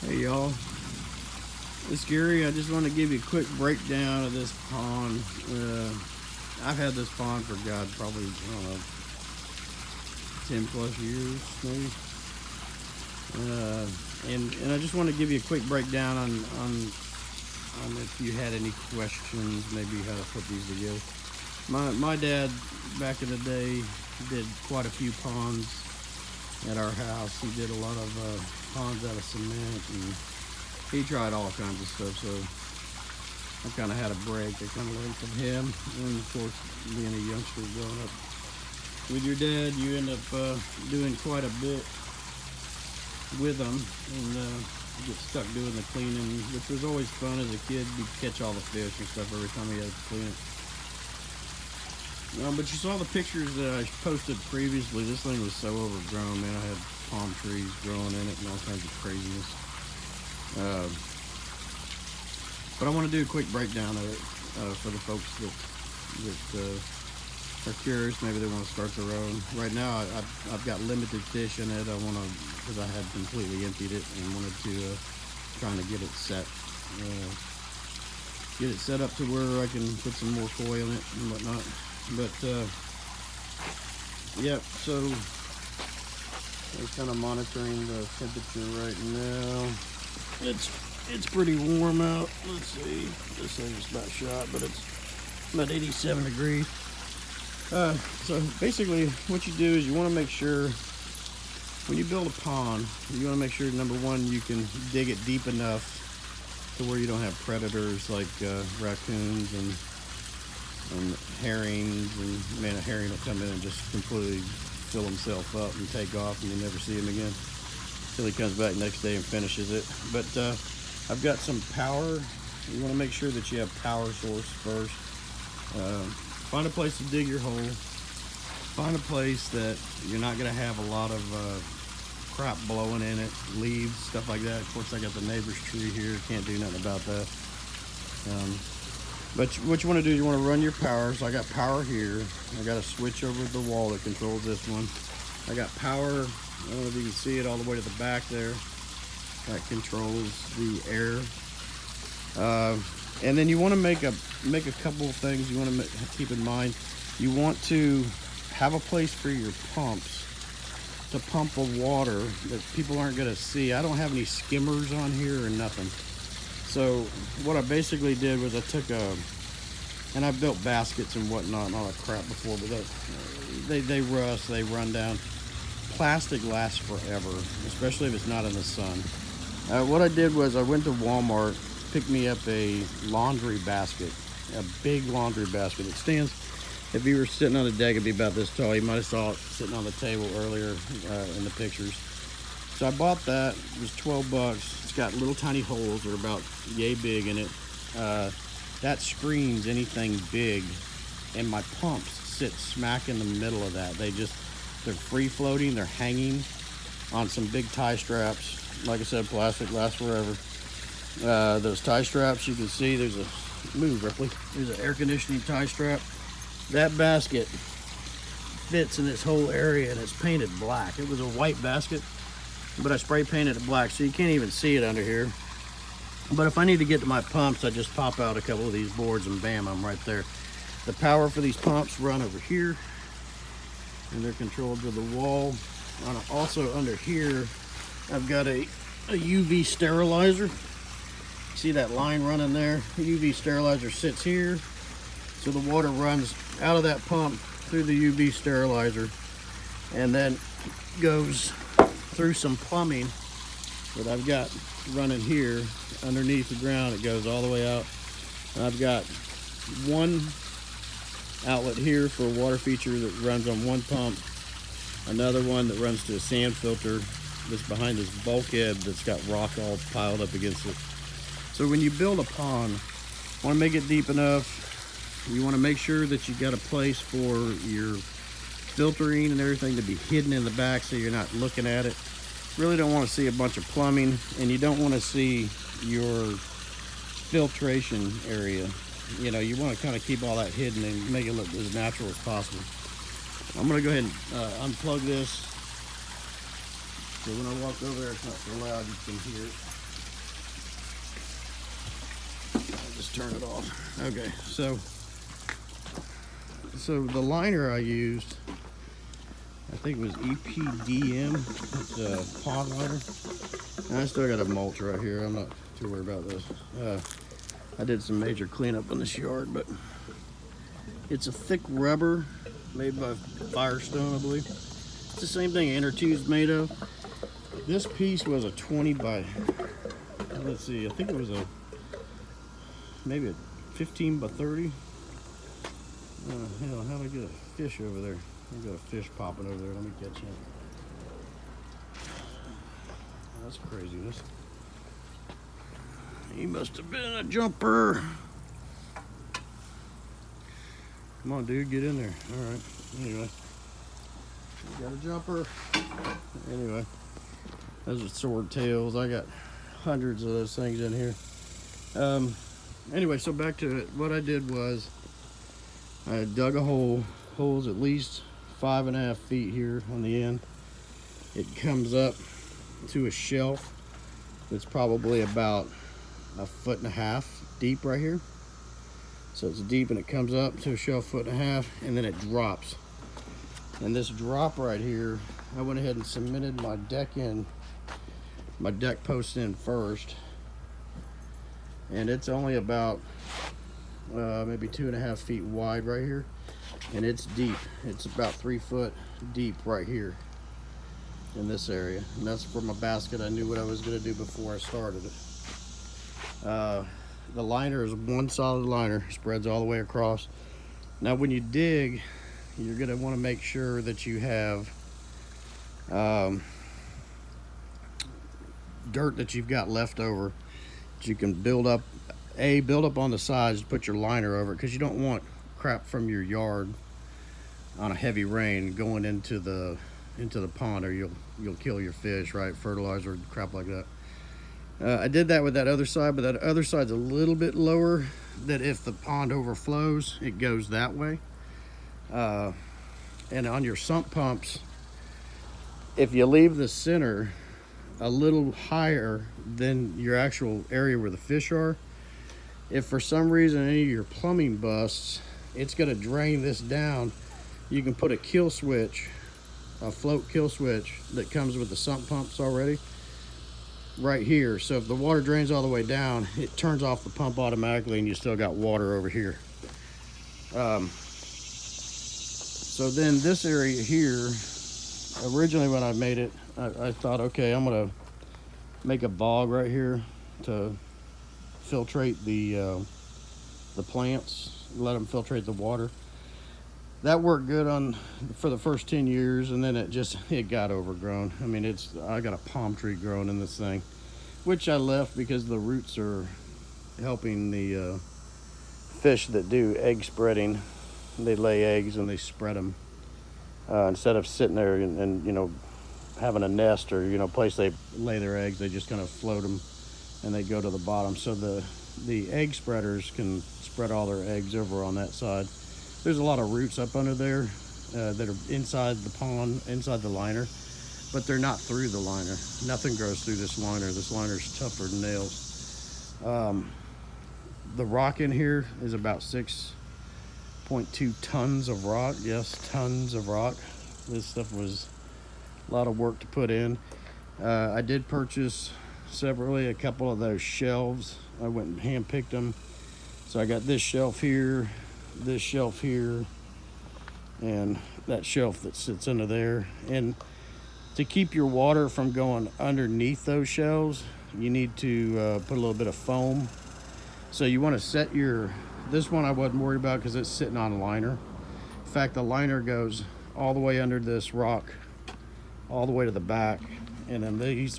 Hey y'all, it's Gary. I just want to give you a quick breakdown of this pond. I've had this pond for probably, I don't know, 10 plus years maybe. And I just want to give you a quick breakdown on if you had any questions, maybe how to put these together. My dad back in the day did quite a few ponds at our house. He did a lot of ponds out of cement, and he tried all kinds of stuff. So I kind of had a break. I kind of learned from him, and of course, being a youngster growing up with your dad, you end up doing quite a bit with them, and you get stuck doing the cleaning, which was always fun as a kid. You'd catch all the fish and stuff every time you had to clean it. But you saw the pictures that I posted previously. This thing was so overgrown, man. I had palm trees growing in it and all kinds of craziness. But I want to do a quick breakdown of it for the folks that are curious. Maybe they want to start their own. Right now, I've got limited fish in it. Because I had completely emptied it and wanted to trying to get it set. Get it set up to where I can put some more koi in it and whatnot. But yep, so I'm kind of monitoring the temperature right now. It's pretty warm out. Let's see, this thing's about shot, but it's about 87 degrees. So basically what you do is you want to make sure when you build a pond, you want to make sure, number one, you can dig it deep enough to where you don't have predators like raccoons and herrings, and man, a herring will come in and just completely fill himself up and take off, and you never see him again until he comes back next day and finishes it. But I've got some power. You want to make sure that you have power source first. Find a place to dig your hole. Find a place that you're not going to have a lot of crap blowing in it, leaves, stuff like that. Of course, I got the neighbor's tree here. Can't do nothing about that. But what you want to do is you want to run your power. So I got power here. I got a switch over the wall that controls this one. I got power, I don't know if you can see it, all the way to the back there. That controls the air. And then you want to make a couple of things you want to keep in mind. You want to have a place for your pumps to pump the water that people aren't going to see. I don't have any skimmers on here or nothing. So what I basically did was I took and I built baskets and whatnot and all that crap before, but they rust, they run down. Plastic lasts forever, especially if it's not in the sun. What I did was I went to Walmart, picked me up a laundry basket, a big laundry basket. It stands, if you were sitting on the deck, it'd be about this tall. You might have saw it sitting on the table earlier in the pictures. So I bought that. It was 12 bucks. It's got little tiny holes that are about yay big in it. That screens anything big, and my pumps sit smack in the middle of that. They're free floating. They're hanging on some big tie straps. Like I said, plastic lasts forever. Those tie straps, you can see there's an air conditioning tie strap. That basket fits in this whole area, and it's painted black. It was a white basket, but I spray painted it black, so you can't even see it under here. But if I need to get to my pumps, I just pop out a couple of these boards and bam, I'm right there. The power for these pumps run over here, and they're controlled with the wall. Also under here, I've got a UV sterilizer. See that line running there? The UV sterilizer sits here, so the water runs out of that pump through the UV sterilizer, and then goes through some plumbing that I've got running here underneath the ground. It goes all the way out. And I've got one outlet here for a water feature that runs on one pump, another one that runs to a sand filter that's behind this bulkhead that's got rock all piled up against it. So when you build a pond, you want to make it deep enough. You want to make sure that you got a place for your filtering and everything to be hidden in the back so you're not looking at it. Really don't want to see a bunch of plumbing, and you don't want to see your filtration area. You know, you want to kind of keep all that hidden and make it look as natural as possible. I'm going to go ahead and unplug this. So when I walk over there, it's not so loud, you can hear it. Let's turn it off. Okay, so the liner I used, I think it was EPDM. It's a pond liner. And I still got a mulch right here. I'm not too worried about this. I did some major cleanup in this yard, but it's a thick rubber made by Firestone, I believe. It's the same thing Intertube's made of. This piece was a 20 by, let's see, I think it was maybe a 15 by 30. Hell, how do I get a fish over there? I got a fish popping over there. Let me catch him. That's craziness. He must have been a jumper. Come on, dude, get in there. All right. Anyway, we got a jumper. Anyway, those are sword tails. I got hundreds of those things in here. Anyway, so back to it. What I did was I dug a hole. Hole's at least 5.5 feet here on the end. It comes up to a shelf that's probably about 1.5 feet deep right here. So it's deep and it comes up to a shelf 1.5 feet and then it drops. And this drop right here, I went ahead and cemented my deck post in first. And it's only about maybe 2.5 feet wide right here. And it's deep. It's about 3 foot deep right here in this area. And that's for my basket. I knew what I was going to do before I started it. The liner is one solid liner, spreads all the way across. Now when you dig, you're going to want to make sure that you have dirt that you've got left over that you can build up on the sides to put your liner over it, because you don't want crap from your yard on a heavy rain going into the pond, or you'll kill your fish, right? Fertilizer, crap like that. I did that with that other side, but that other side's a little bit lower, that if the pond overflows, it goes that way. And on your sump pumps, if you leave the center a little higher than your actual area where the fish are, if for some reason any of your plumbing busts, it's going to drain this down. You can put a kill switch, a float kill switch that comes with the sump pumps already, right here. So if the water drains all the way down, it turns off the pump automatically and you still got water over here. So then this area here, originally when I made it, I thought, okay, I'm gonna make a bog right here to filtrate the plants, let them filtrate the water. That worked good for the first 10 years, and then it got overgrown. I mean, I got a palm tree growing in this thing, which I left because the roots are helping the fish that do egg spreading. They lay eggs and they spread them instead of sitting there and having a nest or place they lay their eggs. They just kind of float them and they go to the bottom. So the egg spreaders can spread all their eggs over on that side. There's a lot of roots up under there that are inside the pond, inside the liner, but they're not through the liner. Nothing grows through this liner. This liner's tougher than nails. The rock in here is about 6.2 tons of rock. Yes, tons of rock. This stuff was a lot of work to put in. I did purchase separately a couple of those shelves. I went and hand-picked them. So I got this shelf here, and that shelf that sits under there. And to keep your water from going underneath those shelves, you need to put a little bit of foam. So you want to set this one I wasn't worried about because it's sitting on a liner. In fact, the liner goes all the way under this rock, all the way to the back. And then there's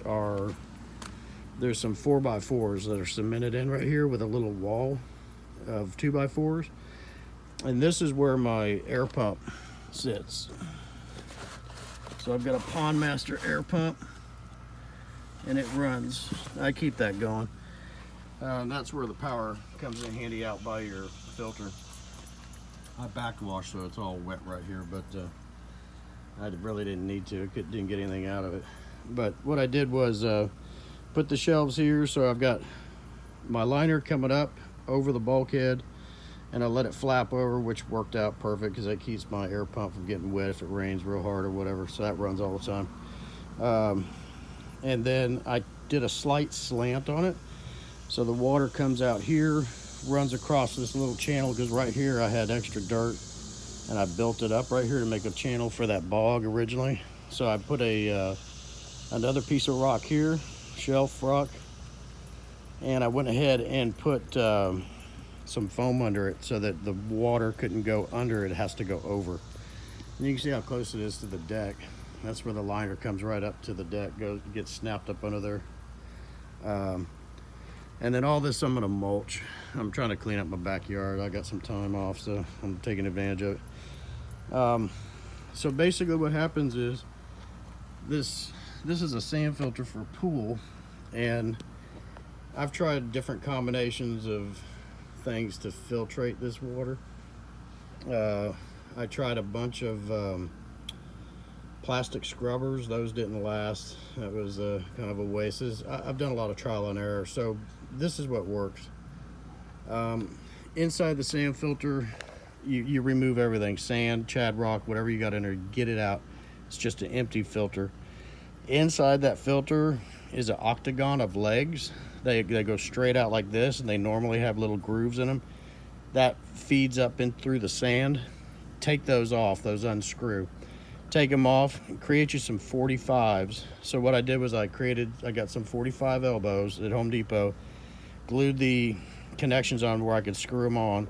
some 4x4s that are cemented in right here with a little wall of 2x4s. And this is where my air pump sits. So I've got a Pond Master air pump and it runs. I keep that going. And that's where the power comes in handy out by your filter. I backwash, so it's all wet right here, but I really didn't need to. Didn't get anything out of it. But what I did was put the shelves here, so I've got my liner coming up over the bulkhead, and I let it flap over, which worked out perfect because that keeps my air pump from getting wet if it rains real hard or whatever. So that runs all the time. And then I did a slight slant on it, so the water comes out here, runs across this little channel, because right here I had extra dirt and I built it up right here to make a channel for that bog originally. So I put a another piece of rock here, shelf rock, and I went ahead and put some foam under it so that the water couldn't go under, it has to go over. And you can see how close it is to the deck. That's where the liner comes right up to the deck, gets snapped up under there. And then all this I'm gonna mulch. I'm trying to clean up my backyard. I got some time off, so I'm taking advantage of it. So basically what happens is this is a sand filter for a pool, and I've tried different combinations of things to filtrate this water. I tried a bunch of plastic scrubbers. Those didn't last. That was kind of a waste. I've done a lot of trial and error, so this is what works. Inside the sand filter, you remove everything, sand, chad rock, whatever you got in there, get it out. It's just an empty filter. Inside that filter is an octagon of legs. They go straight out like this, and they normally have little grooves in them. That feeds up in through the sand. Take those off, those unscrew. Take them off, create you some 45s. So what I did was I got some 45 elbows at Home Depot, glued the connections on where I could screw them on,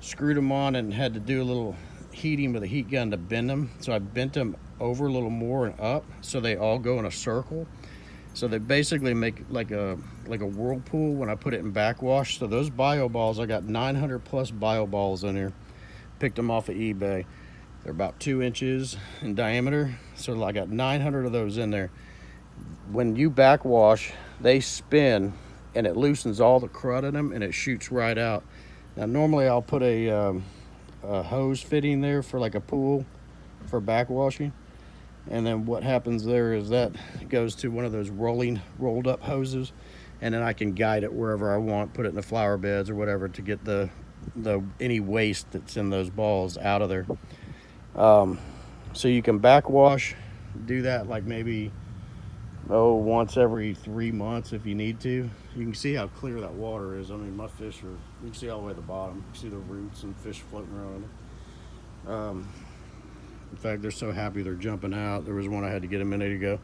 screwed them on, and had to do a little heating with a heat gun to bend them. So I bent them over a little more and up so they all go in a circle. So they basically make like a whirlpool when I put it in backwash. So those bio balls, I got 900 plus bio balls in here. Picked them off of eBay. They're about 2 inches in diameter. So I got 900 of those in there. When you backwash, they spin and it loosens all the crud in them and it shoots right out. Now normally I'll put a hose fitting there for like a pool for backwashing. And then what happens there is that goes to one of those rolled up hoses, and then I can guide it wherever I want, put it in the flower beds or whatever to get the any waste that's in those balls out of there. So you can backwash, do that like maybe once every 3 months if you need to. You can see how clear that water is. I mean, my fish you can see all the way to the bottom. You can see the roots and fish floating around. In fact, they're so happy they're jumping out. There was one I had to get a minute ago.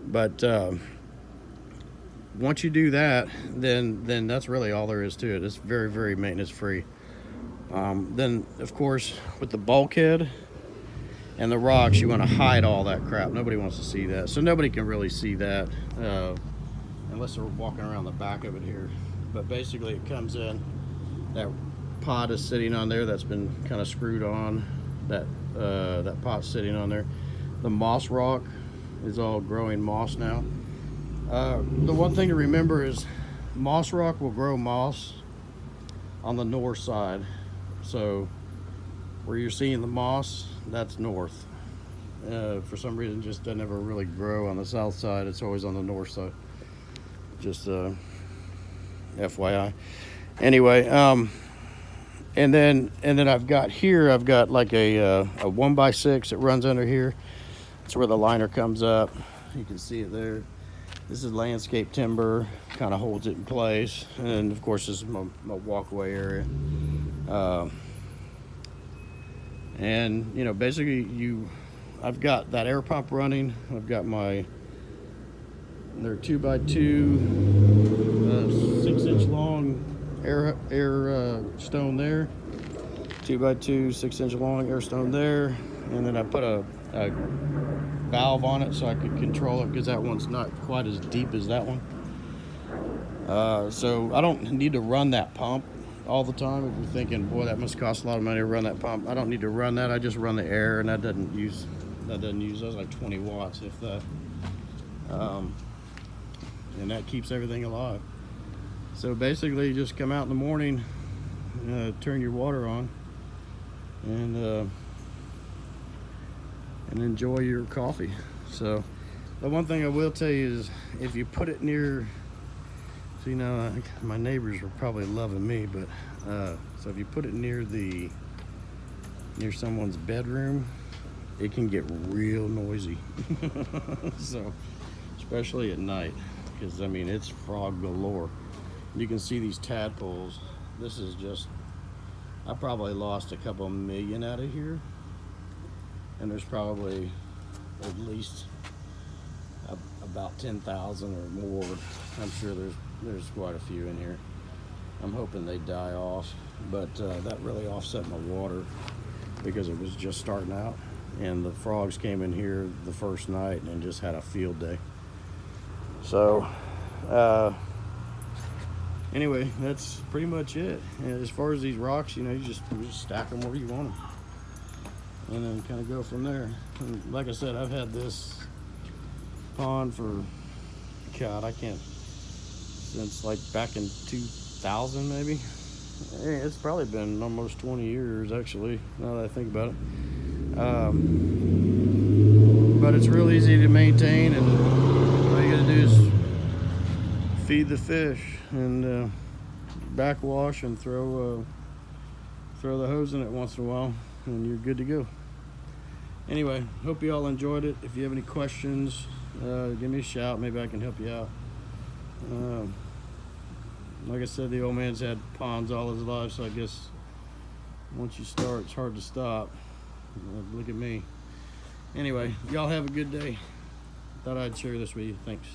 But once you do that, then that's really all there is to it. It's very, very maintenance free. Then, of course, with the bulkhead and the rocks, you want to hide all that crap. Nobody wants to see that. So nobody can really see that unless they're walking around the back of it here. But basically it comes in, that pot is sitting on there that's been kind of screwed on. That pot sitting on there. The moss rock is all growing moss now. The one thing to remember is moss rock will grow moss on the north side. So where you're seeing the moss, that's north. For some reason, it just doesn't ever really grow on the south side. It's always on the north side. Just FYI. Anyway, and then I've got like a 1x6 that runs under here. That's where the liner comes up. You can see it there. This is landscape timber, kind of holds it in place. And of course, this is my walkway area. And you know, basically I've got that air pump running. I've got they're 2x2, 6-inch long air stone there, 2x2 6-inch long air stone there, and then I put a valve on it so I could control it because that one's not quite as deep as that one. So I don't need to run that pump all the time. If you're thinking, boy, that must cost a lot of money to run that pump, I don't need to run that. I just run the air, and that doesn't use those like 20 watts if that, and that keeps everything alive. So basically, you just come out in the morning, turn your water on, and enjoy your coffee. So the one thing I will tell you is if you put it near See, now my neighbors were probably loving me, but so if you put it near someone's bedroom, it can get real noisy. So, especially at night, because I mean it's frog galore. You can see these tadpoles. This is just, I probably lost a couple million out of here, and there's probably at least about 10,000 or more. I'm sure there's quite a few in here. I'm hoping they die off, but that really offset my water because it was just starting out, and the frogs came in here the first night and just had a field day. So anyway, that's pretty much it. And as far as these rocks, you know, you just stack them where you want them, and then kind of go from there. And like I said, I've had this pond for, God, I can't, since like back in 2000 maybe. Hey, it's probably been almost 20 years actually, now that I think about it. But it's real easy to maintain, and all you gotta do is feed the fish and backwash and throw the hose in it once in a while, and you're good to go. Anyway, hope you all enjoyed it. If you have any questions, give me a shout. Maybe I can help you out. Like I said, the old man's had ponds all his life, so I guess once you start, it's hard to stop. Look at me. Anyway, y'all have a good day. Thought I'd share this with you. Thanks.